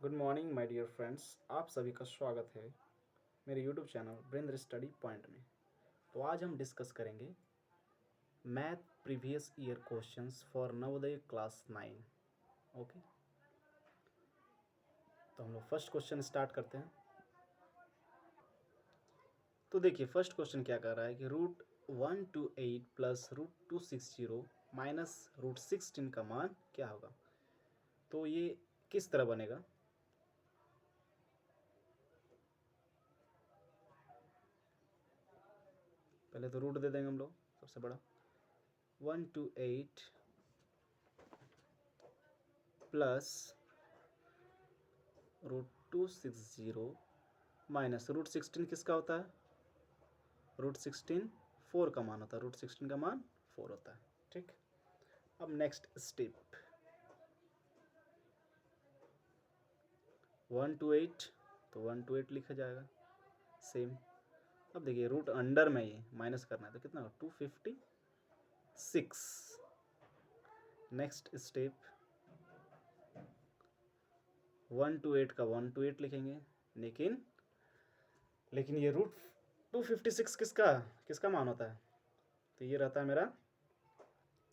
Good morning my dear friends, आप सभी का स्वागत है मेरे YouTube channel Brendra study point में। तो आज हम डिस्कस करेंगे math previous year questions for Navodaya class 9। Okay, तो हम लोग फर्स्ट क्वेश्चन स्टार्ट करते हैं। तो देखिए फर्स्ट क्वेश्चन क्या कर रहा है कि √128 प्लस √260 माइनस √16 का मान क्या होगा। तो ये किस तरह बनेगा। पहले तो रूट दे देंगे हम लोग, सबसे बड़ा 128 प्लस √260 माइनस √16 किसका होता है, √16 4 का मान होता है, √16 का मान 4 होता है। ठीक, अब नेक्स्ट स्टेप 128, तो 128 लिखा जाएगा सेम। अब देखिए रूट अंडर में ये माइनस करना है तो कितना होगा 256। नेक्स्ट स्टेप 128 का 128 लिखेंगे, लेकिन ये √256 किसका किसका मान होता है, तो ये रहता है मेरा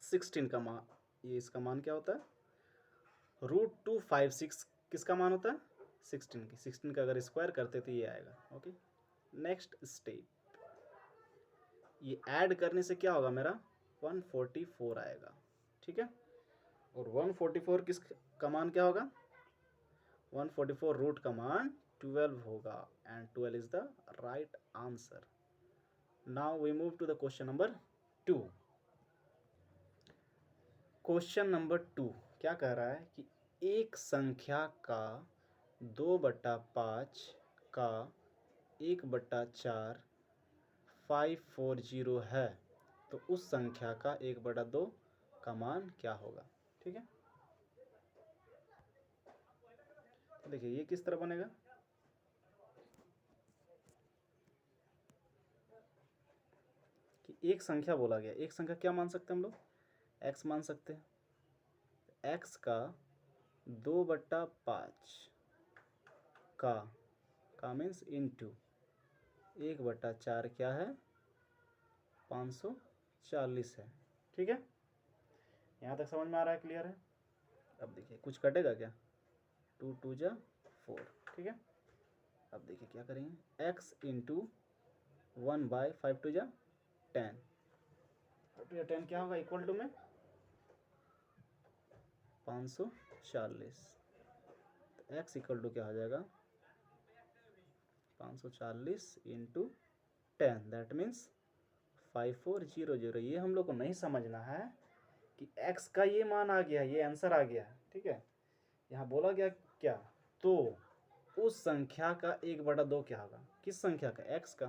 16 का मान। ये इसका मान क्या होता है, √256 किसका मान होता है 16 की। 16 का अगर स्क्वायर करते तो ये आएगा। ओके, नेक्स्ट स्टेप ये ऐड करने से क्या होगा मेरा 144 आएगा। ठीक है, और 144 किस का मान क्या होगा, 144 रूट का मान 12 होगा and 12 is the right answer. Now we move to the question number 2। Question number 2 क्या कह रहा है कि एक संख्या का 2/5 का 1/4 540 है, तो उस संख्या का 1/2 का मान क्या होगा। ठीक है, तो देखिए ये किस तरह बनेगा कि एक संख्या बोला गया, एक संख्या क्या मान सकते हैं हम लोग, x मान सकते हैं। x का 2/5 का मीन्स इंटू 1/4 क्या है 540 है। ठीक है, यहाँ तक समझ में आ रहा है, क्लियर है। अब देखिए कुछ कटेगा क्या, 2 2 जा 4। ठीक है, अब देखिए क्या करेंगे, x इंटू 1/5 2 जा 10, 10 क्या होगा इक्वल टू में 540। तो x इक्वल टू क्या हो जाएगा 540 इंटू 10, दैट मीन्स 5400। ये हम लोग को नहीं समझना है कि x का ये मान आ गया, ये आंसर आ गया। ठीक है, यहाँ बोला गया क्या, तो उस संख्या का 1/2 क्या होगा, किस संख्या का, x का।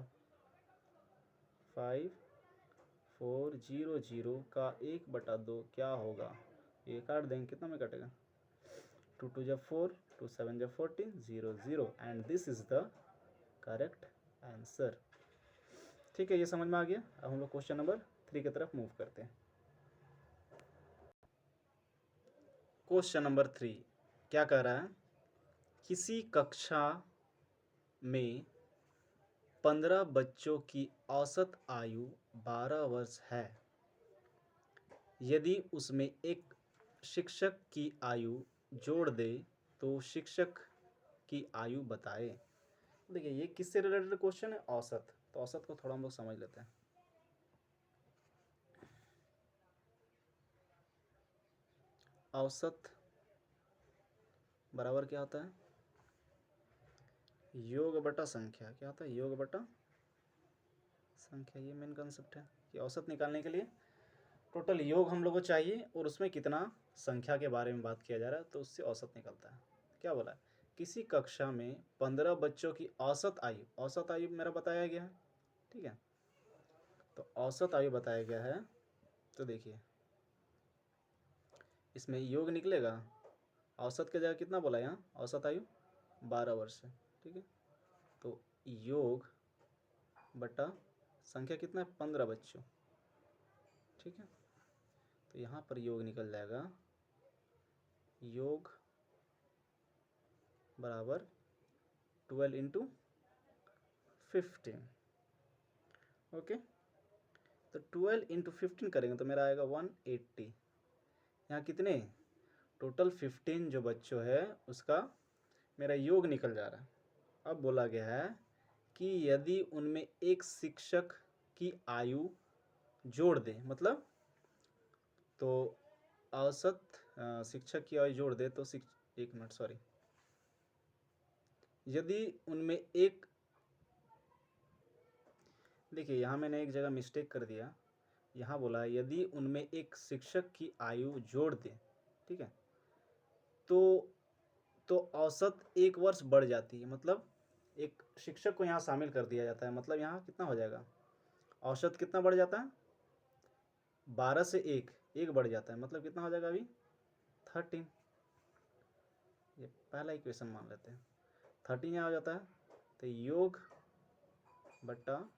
5400 का 1/2 क्या होगा, ये काट देंगे, कितना में कटेगा 2 2 जा 4, 2 7 जा 14, 0 0 and this is the correct answer. ठीक है, ये समझ में आ गया। अब हम लोग क्वेश्चन नंबर 3 की तरफ मूव करते हैं। क्वेश्चन नंबर 3 क्या कह रहा है, किसी कक्षा में 15 बच्चों की औसत आयु 12 वर्ष है। यदि उसमें एक शिक्षक की आयु जोड़ दे तो शिक्षक की आयु बताए। देखिए ये किससे रिलेटेड क्वेश्चन है, औसत। तो औसत को थोड़ा हम लोग समझ लेते हैं। औसत बराबर क्या होता है, योग बटा संख्या। क्या होता है, योग बटा संख्या। ये मेन कंसेप्ट है कि औसत निकालने के लिए टोटल योग हम लोग को चाहिए और उसमें कितना संख्या के बारे में बात किया जा रहा है, तो उससे औसत निकलता है। क्या बोला है, किसी कक्षा में 15 बच्चों की औसत आयु, औसत आयु मेरा बताया गया है। ठीक है, तो औसत आयु बताया गया है। तो देखिए इसमें योग निकलेगा, औसत के जगह कितना बोला यहाँ, औसत आयु 12 वर्ष है। ठीक है, तो योग बटा संख्या कितना है 15 बच्चों। ठीक है, तो यहाँ पर योग निकल जाएगा, योग बराबर 12 इंटू 15। ओके, तो 12 इंटू 15 करेंगे तो मेरा आएगा 180। यहाँ कितने टोटल 15 जो बच्चों है उसका मेरा योग निकल जा रहा है। अब बोला गया है कि यदि उनमें एक शिक्षक की आयु जोड़ दे, मतलब तो औसत शिक्षक की आयु जोड़ दे तो एक मिनट सॉरी, यदि उनमें एक, देखिए यहाँ मैंने एक जगह मिस्टेक कर दिया। यहाँ बोला यदि उनमें एक शिक्षक की आयु जोड़ दे, ठीक है, तो औसत 1 वर्ष बढ़ जाती है। मतलब एक शिक्षक को यहाँ शामिल कर दिया जाता है, मतलब यहाँ कितना हो जाएगा, औसत कितना बढ़ जाता है, 12 से 1 बढ़ जाता है, मतलब कितना हो जाएगा अभी 13। ये पहला इक्वेशन मान लेते हैं, 13 यहाँ हो जाता है। तो योग बट्टा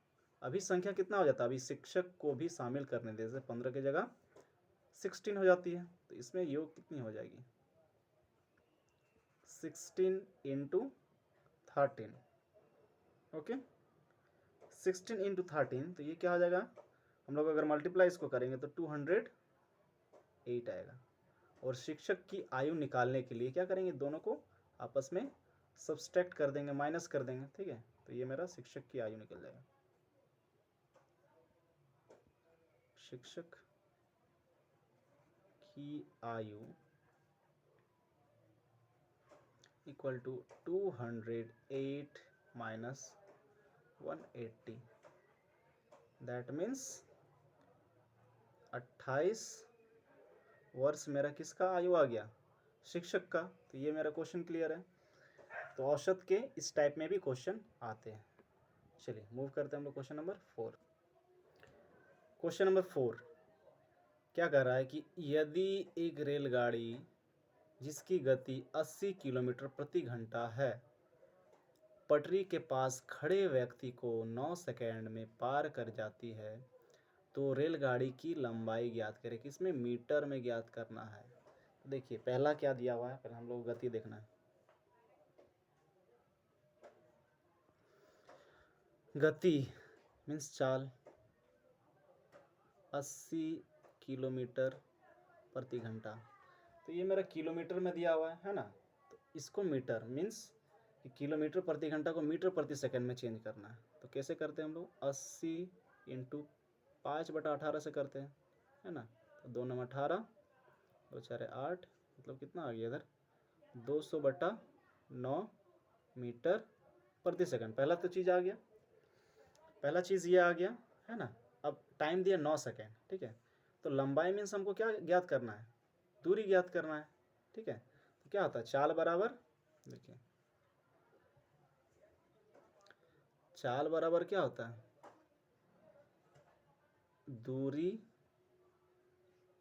अभी संख्या कितना हो जाता है, अभी शिक्षक को भी शामिल करने दे, जैसे 15 की जगह 16 हो जाती है। तो इसमें योग कितनी हो जाएगी, 16 इंटू 13। ओके, 16 इंटू 13, तो ये क्या हो जाएगा, हम लोग अगर मल्टीप्लाई इसको करेंगे तो 208 आएगा। और शिक्षक की आयु निकालने के लिए क्या करेंगे, दोनों को आपस में सब्सट्रैक्ट कर देंगे, माइनस कर देंगे, ठीक है। तो ये मेरा शिक्षक की आयु निकल जाएगा, शिक्षक की आयु equal to 208 minus 180, that means 28 वर्ष मेरा किसका आयु आ गया, शिक्षक का। तो ये मेरा क्वेश्चन क्लियर है। तो औसत के इस टाइप में भी क्वेश्चन आते हैं। चलिए मूव करते हैं हम लोग क्वेश्चन नंबर 4। क्वेश्चन नंबर 4 क्या कह रहा है कि यदि एक रेलगाड़ी जिसकी गति 80 किलोमीटर प्रति घंटा है पटरी के पास खड़े व्यक्ति को 9 सेकंड में पार कर जाती है तो रेलगाड़ी की लंबाई ज्ञात करें। किसमें, मीटर में ज्ञात करना है। देखिए पहला क्या दिया हुआ है, पहले हम लोग गति देखना है। गति मीन्स चाल 80 किलोमीटर प्रति घंटा, तो ये मेरा किलोमीटर में दिया हुआ है ना। तो इसको मीटर मीन्स किलोमीटर प्रति घंटा को मीटर प्रति सेकंड में चेंज करना है। तो कैसे करते हैं हम लोग, 80 इंटू 5/18 से करते हैं, है ना। तो 2 9 18, 2 4 8, मतलब कितना आ गया इधर 200/9 मीटर प्रति सेकंड। पहला तो चीज़ आ गया, पहला चीज़ ये आ गया, है ना। अब टाइम दिया 9 सेकंड, ठीक है। तो लंबाई मीन्स हमको क्या ज्ञात करना है, दूरी ज्ञात करना है, ठीक है। तो क्या होता है, चाल बराबर, देखिए चाल बराबर क्या होता है, दूरी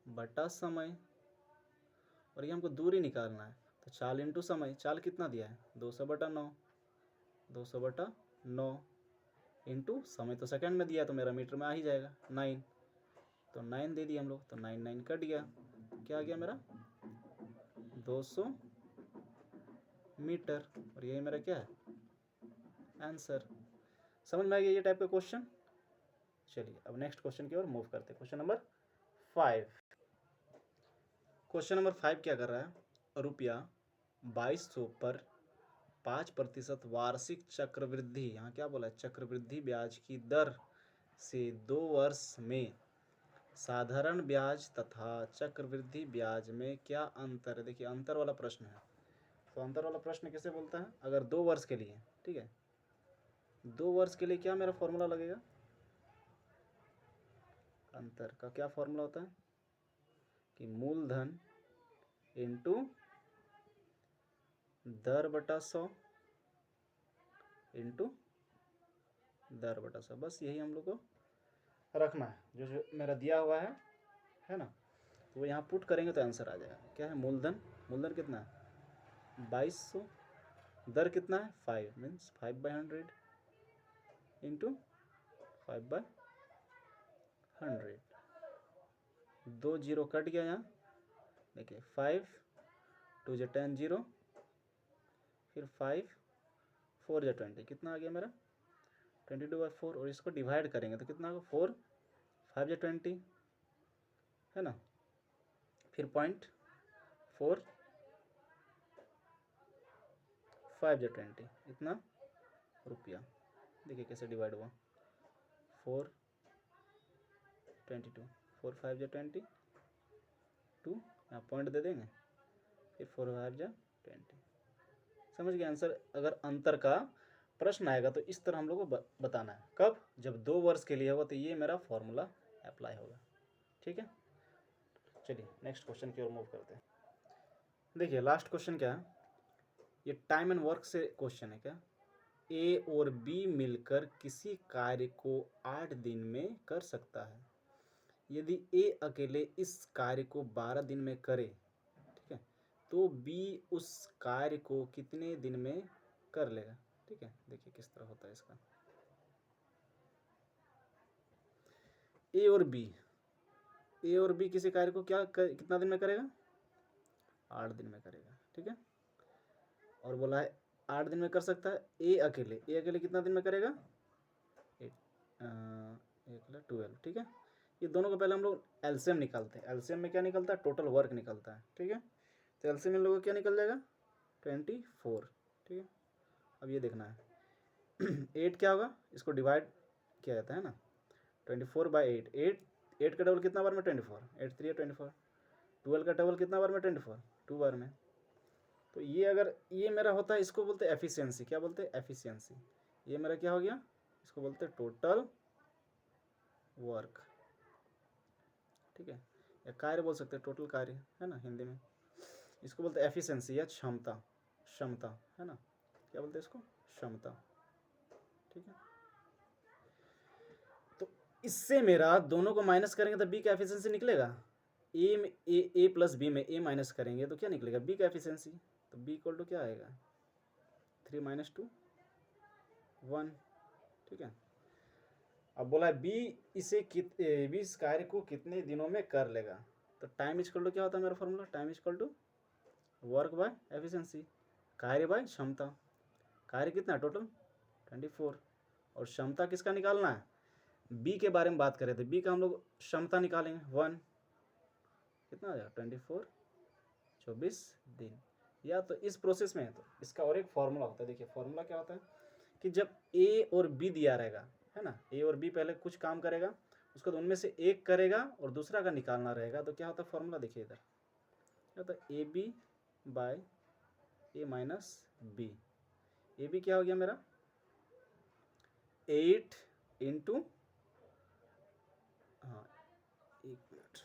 बटा समय। और ये हमको दूरी निकालना है, तो चाल इंटू समय। चाल कितना दिया है, 200/9, 200/9 इंटू समय तो सेकंड में दिया, तो मेरा मीटर में आ ही जाएगा 9। तो 9 दे दिया हम लोग, तो 9 9 कट गया, क्या आ गया मेरा 200 मीटर। और यही मेरा क्या है आंसर। समझ में आ गया ये टाइप का क्वेश्चन। चलिए अब नेक्स्ट क्वेश्चन की ओर मूव करते हैं। Question number 5। क्वेश्चन नंबर 5 क्या कर रहा है, रुपया 2200 पर 5% वार्षिक चक्रवृद्धि, यहाँ क्या बोला है, चक्रवृद्धि ब्याज की दर से 2 वर्ष में साधारण ब्याज तथा चक्रवृद्धि ब्याज में क्या अंतर है। देखिए अंतर वाला प्रश्न है, तो अंतर वाला प्रश्न कैसे बोलता है, अगर 2 वर्ष के लिए, ठीक है, 2 वर्ष के लिए क्या मेरा फॉर्मूला लगेगा, अंतर का क्या फॉर्मूला होता है कि मूलधन इंटू दर बटा 100 इंटू दर बटा 100। बस यही हम लोग को रखना है, जो मेरा दिया हुआ है ना। तो वो यहाँ पुट करेंगे तो आंसर आ जाएगा। क्या है, मूलधन, मूलधन कितना है 2200, दर कितना है 5 मीन्स 5/100 इंटू 5/100। 2 जीरो कट गया यहाँ, देखिए 5 2 × 10 0, फिर 5 4 या 20 कितना आ गया मेरा 22/4 और इसको डिवाइड करेंगे तो कितना होगा 4 5 या 20 है ना। फिर 0.4 5 या 20 इतना रुपया। देखिए कैसे डिवाइड हुआ 4 22 4 5 या 20 2 यहाँ पॉइंट दे देंगे फिर 4 5 या 20 समझ गए आंसर। अगर अंतर का प्रश्न आएगा तो इस तरह हम लोग को बताना है। कब जब 2 वर्ष के लिए होगा तो ये मेरा फॉर्मूला अप्लाई होगा। ठीक है चलिए नेक्स्ट क्वेश्चन की ओर मूव करते हैं। देखिए लास्ट क्वेश्चन क्या है ये टाइम एंड वर्क से क्वेश्चन है क्या। ए और बी मिलकर किसी कार्य को 8 दिन में कर सकता है। यदि ए अकेले इस कार्य को 12 दिन में करे ठीक है तो बी उस कार्य को कितने दिन में कर लेगा। ठीक है देखिए किस तरह होता है इसका। ए और बी किसी कार्य को कितना दिन में करेगा 8 दिन में करेगा। ठीक है और बोला है 8 दिन में कर सकता है। ए अकेले कितना दिन में करेगा 12। ठीक है ये दोनों को पहले हम लोग एलसीएम निकालते हैं। एलसीएम में क्या निकलता है टोटल वर्क निकलता है। ठीक है तो एलसीएम में लोगों को क्या निकल जाएगा 24। ठीक है अब ये देखना है 8 क्या होगा इसको डिवाइड किया जाता है ना 24/8 8 का डबल कितना बार में 24 8 3 24 12 का डबल कितना बार में 24 2 बार में। तो ये अगर ये मेरा होता है इसको बोलते हैं एफिशिएंसी। क्या बोलते हैं एफिशिएंसी। ये मेरा क्या हो गया इसको बोलते हैं टोटल वर्क। ठीक है या कार्य बोल सकते हैं टोटल कार्य है ना हिंदी में। इसको बोलते हैं एफिशिएंसी या क्षमता है ना। क्या बोलते हैं इसको क्षमता। ठीक है तो इससे मेरा दोनों को माइनस करेंगे तो बी का एफिशिएंसी निकलेगा। ए में ए प्लस बी में ए माइनस करेंगे तो क्या निकलेगा बी का एफिशिएंसी। तो बी इक्वल टू क्या आएगा 3 - 2 1। ठीक है अब बोला बी इस कार्य को कितने दिनों में कर लेगा। तो टाइम इक्वल टू क्या होता है मेरा formula time equal to work by efficiency कार्य बाय क्षमता। कार्य कितना टोटल 24 और क्षमता किसका निकालना है बी के बारे में बात कर रहे थे। बी का हम लोग क्षमता निकालेंगे 1 कितना आ जाएगा 24 24 दिन। या तो इस प्रोसेस में है तो इसका और एक फॉर्मूला होता है। देखिए फॉर्मूला क्या होता है कि जब ए और बी दिया रहेगा है ना ए और बी पहले कुछ काम करेगा उसको तो उनमें से एक करेगा और दूसरा का निकालना रहेगा तो क्या होता है फॉर्मूला देखिए इधर क्या होता है A B by A minus B. A B क्या हो गया मेरा 8 इंटू हाँ 1 मिनट